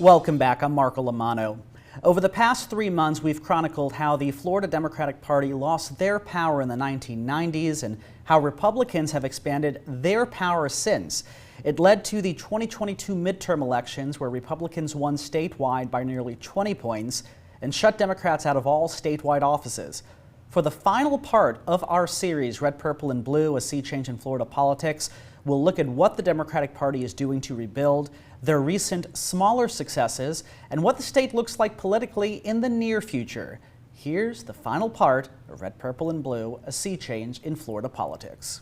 Welcome back. I'm Marco Lamano. Over the past 3 months, we've chronicled how the Florida Democratic Party lost their power in the 1990s and how Republicans have expanded their power since. It led to the 2022 midterm elections, where Republicans won statewide by nearly 20 points and shut Democrats out of all statewide offices. For the final part of our series, Red, Purple, and Blue, A Sea Change in Florida Politics, we'll look at what the Democratic Party is doing to rebuild, their recent smaller successes, and what the state looks like politically in the near future. Here's the final part of Red, Purple, and Blue, A Sea Change in Florida Politics.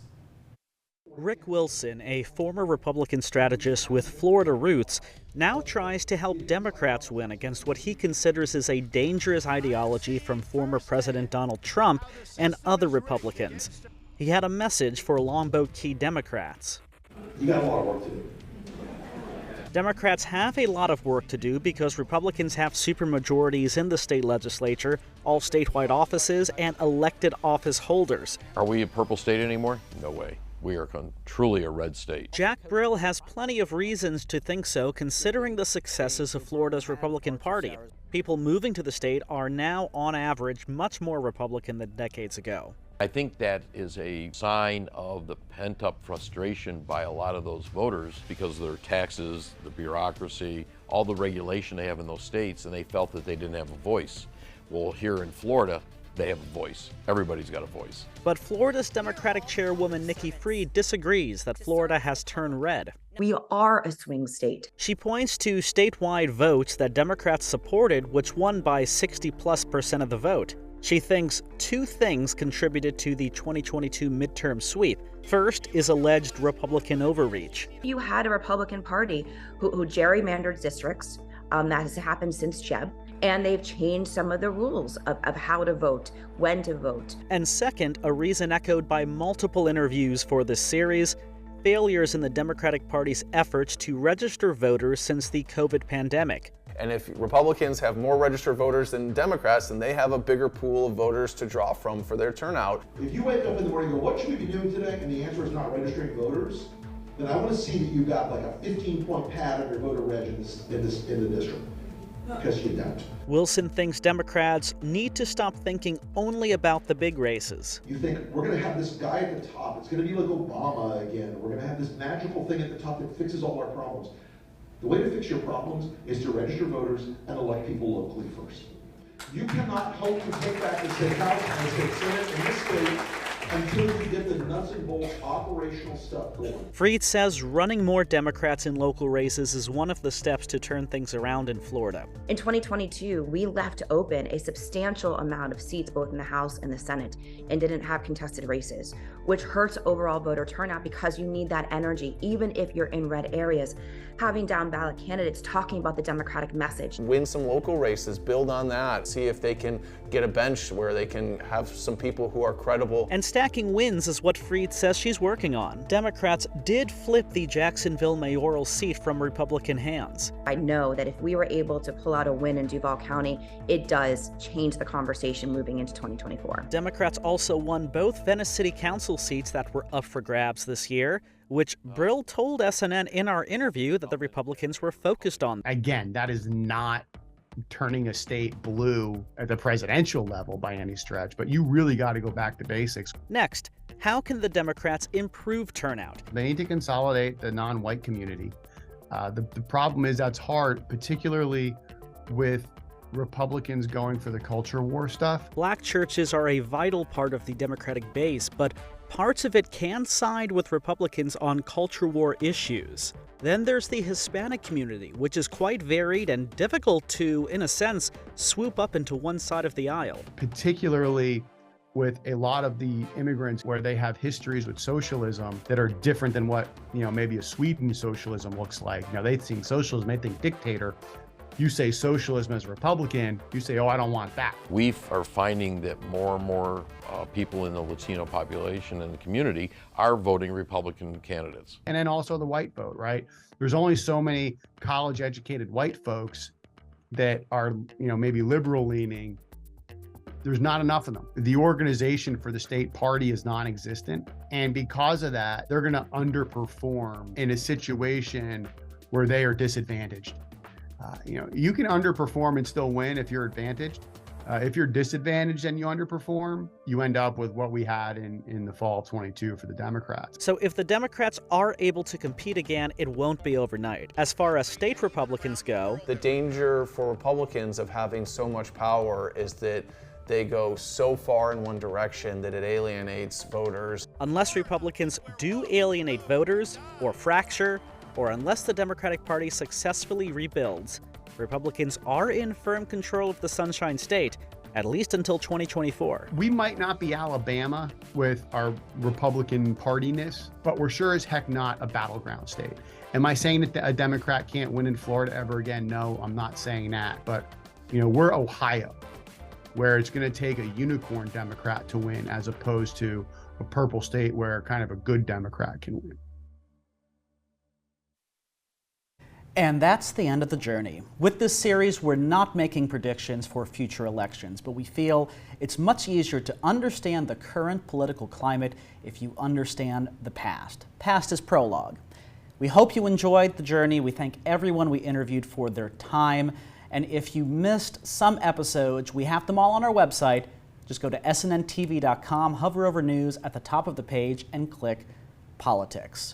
Rick Wilson, a former Republican strategist with Florida roots, now tries to help Democrats win against what he considers is a dangerous ideology from former President Donald Trump and other Republicans. He had a message for Longboat Key Democrats. You got a lot of work to do. Democrats have a lot of work to do because Republicans have supermajorities in the state legislature, all statewide offices, and elected office holders. Are we a purple state anymore? No way. We are truly a red state. Jack Brill has plenty of reasons to think so, considering the successes of Florida's Republican Party. People moving to the state are now, on average, much more Republican than decades ago. I think that is a sign of the pent-up frustration by a lot of those voters because of their taxes, the bureaucracy, all the regulation they have in those states, and they felt that they didn't have a voice. Well, here in Florida, they have a voice. Everybody's got a voice. But Florida's Democratic chairwoman Nikki Fried disagrees that Florida has turned red. We are a swing state. She points to statewide votes that Democrats supported, which won by 60+% of the vote. She thinks two things contributed to the 2022 midterm sweep. First is alleged Republican overreach. You had a Republican Party who gerrymandered districts. That has happened since Jeb. And they've changed some of the rules of how to vote, when to vote. And second, a reason echoed by multiple interviews for this series, failures in the Democratic Party's efforts to register voters since the COVID pandemic. And if Republicans have more registered voters than Democrats, then they have a bigger pool of voters to draw from for their turnout. If you wake up in the morning and go, what should we be doing today? And the answer is not registering voters, then I want to see that you've got like a 15-point pad on your voter reg in the district. Because you don't. Wilson thinks Democrats need to stop thinking only about the big races. You think we're going to have this guy at the top, it's going to be like Obama again, we're going to have this magical thing at the top that fixes all our problems. The way to fix your problems is to register voters and elect people locally first. You cannot hope to take back the state house and the state senate in this state until you get the nuts and bolts operational stuff going. Fried says running more Democrats in local races is one of the steps to turn things around in Florida. In 2022, we left open a substantial amount of seats both in the House and the Senate and didn't have contested races, which hurts overall voter turnout because you need that energy, even if you're in red areas. Having down ballot candidates talking about the Democratic message. Win some local races, build on that, see if they can get a bench where they can have some people who are credible. And stacking wins is what Fried says she's working on. Democrats did flip the Jacksonville mayoral seat from Republican hands. I know that if we were able to pull out a win in Duval County, it does change the conversation moving into 2024. Democrats also won both Venice City Council seats that were up for grabs this year, which Brill told SNN in our interview that the Republicans were focused on. Again, that is not turning a state blue at the presidential level by any stretch, but you really got to go back to basics. Next, how can the Democrats improve turnout? They need to consolidate the non-white community. The problem is that's hard, particularly with Republicans going for the culture war stuff. Black churches are a vital part of the Democratic base, but parts of it can side with Republicans on culture war issues. Then there's the Hispanic community, which is quite varied and difficult to, in a sense, swoop up into one side of the aisle. Particularly with a lot of the immigrants where they have histories with socialism that are different than what, maybe a Sweden socialism looks like. They think socialism, they think dictator. You say socialism as a Republican, you say, oh, I don't want that. We are finding that more and more people in the Latino population and the community are voting Republican candidates. And then also the white vote, right? There's only so many college-educated white folks that are, maybe liberal-leaning. There's not enough of them. The organization for the state party is non-existent. And because of that, they're going to underperform in a situation where they are disadvantaged. You can underperform and still win if you're advantaged. If you're disadvantaged and you underperform, you end up with what we had in the fall of 22 for the Democrats. So if the Democrats are able to compete again, it won't be overnight. As far as state Republicans go, The danger for Republicans of having so much power is that they go so far in one direction that it alienates voters. unless Republicans do alienate voters or fracture, or unless the Democratic Party successfully rebuilds, Republicans are in firm control of the Sunshine State, at least until 2024. We might not be Alabama with our Republican partiness, but we're sure as heck not a battleground state. Am I saying that a Democrat can't win in Florida ever again? No, I'm not saying that. But, we're Ohio, where it's going to take a unicorn Democrat to win as opposed to a purple state where kind of a good Democrat can win. And that's the end of the journey. With this series, we're not making predictions for future elections, but we feel it's much easier to understand the current political climate if you understand the past. Past is prologue. We hope you enjoyed the journey. We thank everyone we interviewed for their time. And if you missed some episodes, we have them all on our website. Just go to snntv.com, hover over news at the top of the page, and click Politics.